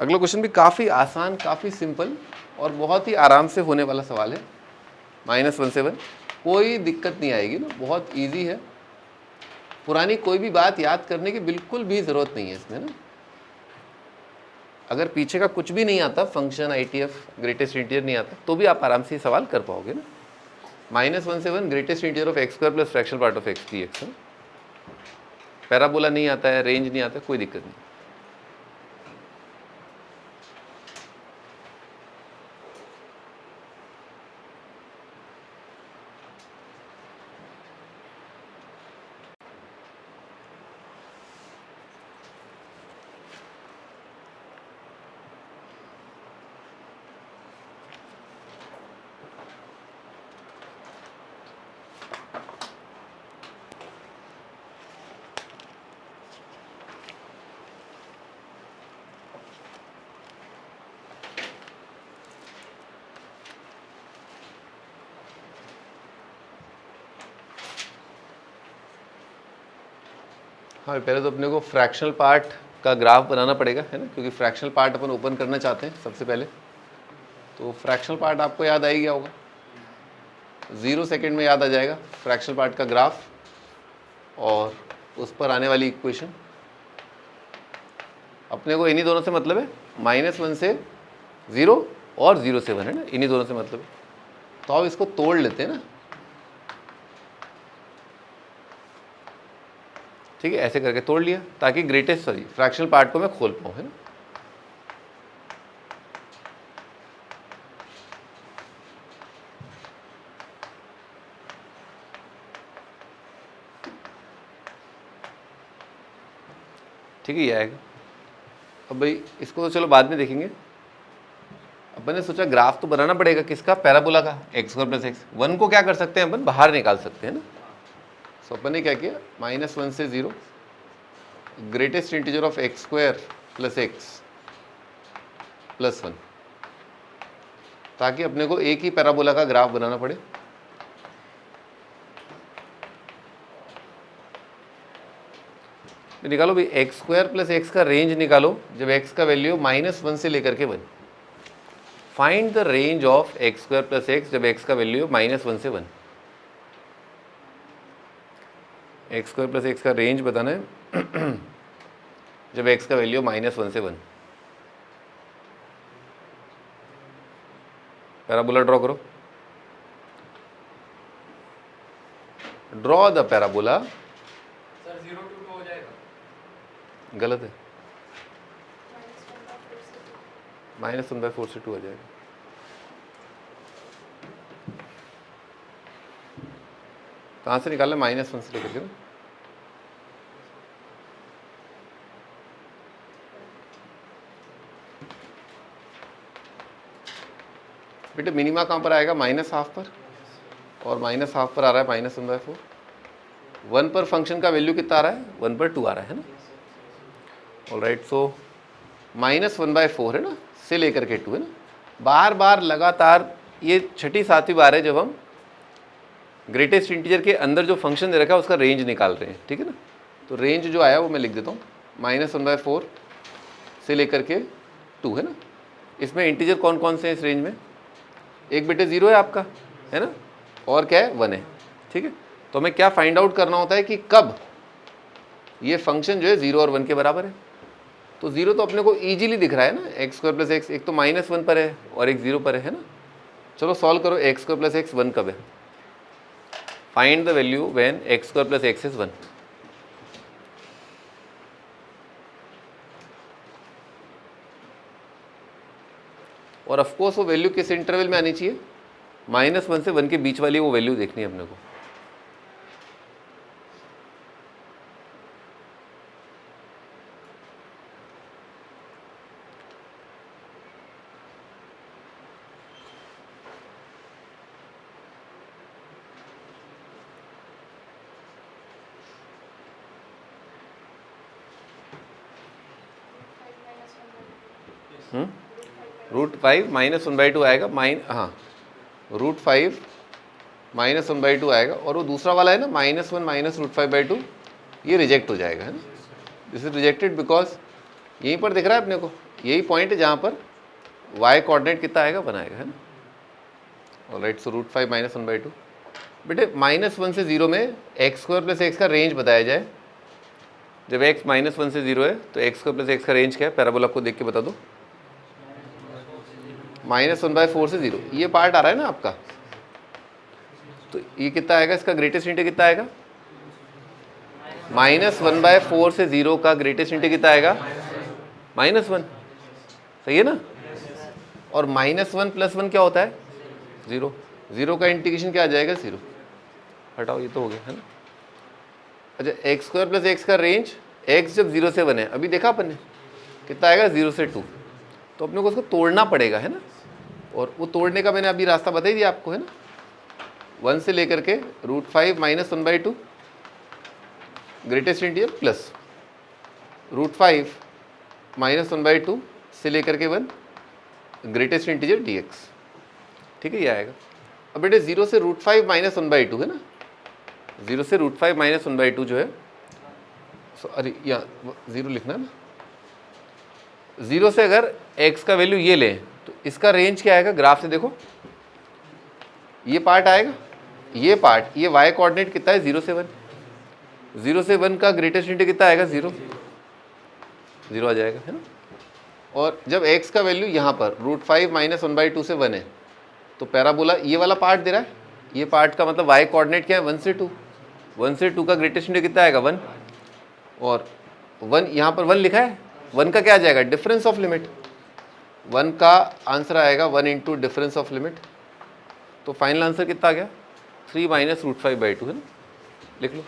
अगला क्वेश्चन भी काफ़ी आसान, काफ़ी सिंपल और बहुत ही आराम से होने वाला सवाल है। -1 कोई दिक्कत नहीं आएगी ना, बहुत इजी है। पुरानी कोई भी बात याद करने की बिल्कुल भी ज़रूरत नहीं है इसमें ना। अगर पीछे का कुछ भी नहीं आता, फंक्शन, ITF, ग्रेटेस्ट इंटीजर नहीं आता, तो भी आप आराम से सवाल कर पाओगे ना। -1 greatest integer of x² plus fractional part of x dx। Parabola नहीं आता है, रेंज नहीं आता है, कोई दिक्कत नहीं। हाँ, पहले तो अपने को फ्रैक्शनल पार्ट का ग्राफ बनाना पड़ेगा, है ना, क्योंकि फ्रैक्शनल पार्ट अपन ओपन करना चाहते हैं सबसे पहले। तो फ्रैक्शनल पार्ट आपको याद आ ही गया होगा, 0 सेकेंड में याद आ जाएगा फ्रैक्शनल पार्ट का ग्राफ और उस पर आने वाली इक्वेशन। अपने को इन्हीं दोनों से मतलब है, -1 से 0 और 0 से 1, है ना, इन्हीं दोनों से मतलब है। तो अब इसको तोड़ लेते हैं ना, ठीक है, ऐसे करके तोड़ लिया ताकि फ्रैक्शनल पार्ट को मैं खोल पाऊँ, है ना। ठीक है, ये आएगा। अब भाई इसको तो चलो बाद में देखेंगे, अपन ने सोचा ग्राफ तो बनाना पड़ेगा किसका, पैराबोला का, x² प्लस x। 1 को क्या कर सकते हैं अपन, बाहर निकाल सकते हैं ना। तो अपन ने क्या किया, -1 से 0 greatest integer of x² plus x plus 1, ताकि अपने को एक ही पैराबोला का ग्राफ बनाना पड़े। निकालो भाई x² प्लस x का रेंज निकालो जब x का वैल्यू -1 से लेकर के 1। Find the range of x² plus x जब x का वैल्यू -1 से 1। x² प्लस x का रेंज बताना है जब x का वैल्यू -1 से 1। पैराबोला ड्रॉ करो, draw the parabola. Sir 0 to 2 हो जाएगा, गलत है, -1/4 से 2 आ जाएगा। कहाँ से निकालना, -1 से लेकर के ना। बेटे मिनिमा कहाँ पर आएगा, -½ पर, और -½ पर आ रहा है -1/4। 1 पर फंक्शन का वैल्यू कितना आ रहा है, 1 पर 2 आ रहा है ना। ऑलराइट, सो -1/4 है ना, से लेकर के 2 है ना। बार बार लगातार ये 6ठी 7वीं बार है जब हम ग्रेटेस्ट इंटीजर के अंदर जो फंक्शन दे रखा है उसका रेंज निकाल रहे हैं, ठीक है ना। तो रेंज जो आया वो मैं लिख देता हूँ, -1/4 से लेकर के 2, है ना। इसमें इंटीजर कौन कौन से हैं इस रेंज में, एक बेटे 0 है आपका, है ना, और क्या है, 1 है, ठीक है। तो हमें क्या फाइंड आउट करना होता है कि कब ये फंक्शन जो है 0 और 1 के बराबर है। तो 0 तो अपने को ईजिली दिख रहा है ना, x² प्लस x, एक तो -1 पर है और एक 0 पर है ना। चलो सॉल्व करो, x² प्लस x 1 कब है, find the value when x² plus x is 1। और ऑफकोर्स वो वैल्यू किस इंटरवल में आनी चाहिए, -1 से 1 के बीच वाली वो वैल्यू देखनी है अपने को। √5 -1/2 आएगा, हाँ √5 -1/2 आएगा। और वो दूसरा वाला है ना -1 -√5/2, ये रिजेक्ट हो जाएगा, है ना। दिस इज रिजेक्टेड बिकॉज यहीं पर दिख रहा है अपने को यही पॉइंट है जहाँ पर y कोऑर्डिनेट कितना आएगा 1 आएगा, है ना। ऑलराइट, सो √5 - 1/2। बेटे -1 से 0 में x² + x का रेंज बताया जाए। जब x -1 से 0 है तो x² + x का रेंज क्या है, पैराबोला को देख के बता दो। -1/4 से 0, ये पार्ट आ रहा है ना आपका, तो ये कितना आएगा, इसका ग्रेटेस्ट इंटीग्रल कितना आएगा, -1/4 से 0 का ग्रेटेस्ट इंटीग्रल कितना आएगा, -1, सही है ना। और -1 + 1 क्या होता है, 0, 0 का इंटीग्रेशन क्या आ जाएगा, 0। हटाओ, ये तो हो गया, है ना। अच्छा, x² + x का रेंज, x जब 0 से 1 है, अभी देखा अपन ने कितना आएगा, 0 से 2, तो अपने को उसको तोड़ना पड़ेगा, है ना। और वो तोड़ने का मैंने अभी रास्ता बता ही दिया आपको, है ना। 1 से लेकर के √5 - 1/2 ग्रेटेस्ट इंटीजर प्लस √5 - 1/2 से लेकर के 1 ग्रेटेस्ट इंटीजर dx, ठीक है, ये आएगा। अब बेटे 0 से √5 - 1/2 है ना, 0 से √5 - 1/2 जो है, अरे यहाँ 0 लिखना है ना। 0 से अगर x का वैल्यू ये लें तो इसका रेंज क्या आएगा, ग्राफ से देखो, ये पार्ट आएगा, ये पार्ट, ये y कोऑर्डिनेट कितना है, 0 से 1, 0 से 1 का ग्रेटेस्ट इंटीग्रल कितना आएगा, 0, 0 आ जाएगा, है ना। और जब x का वैल्यू यहाँ पर √5 - 1/2 से 1 है, तो पैराबोला ये वाला पार्ट दे रहा है, ये पार्ट का मतलब y कोऑर्डिनेट क्या है, 1 से 2, 1 से 2 का ग्रेटेस्ट इंटीग्रल कितना आएगा, 1, और 1 यहाँ पर 1 लिखा है, 1 का क्या आ जाएगा, डिफरेंस ऑफ लिमिट, 1 का आंसर आएगा 1 × डिफरेंस ऑफ लिमिट। तो फाइनल आंसर कितना आ गया, 3 - √5/2, है ना, लिख लो।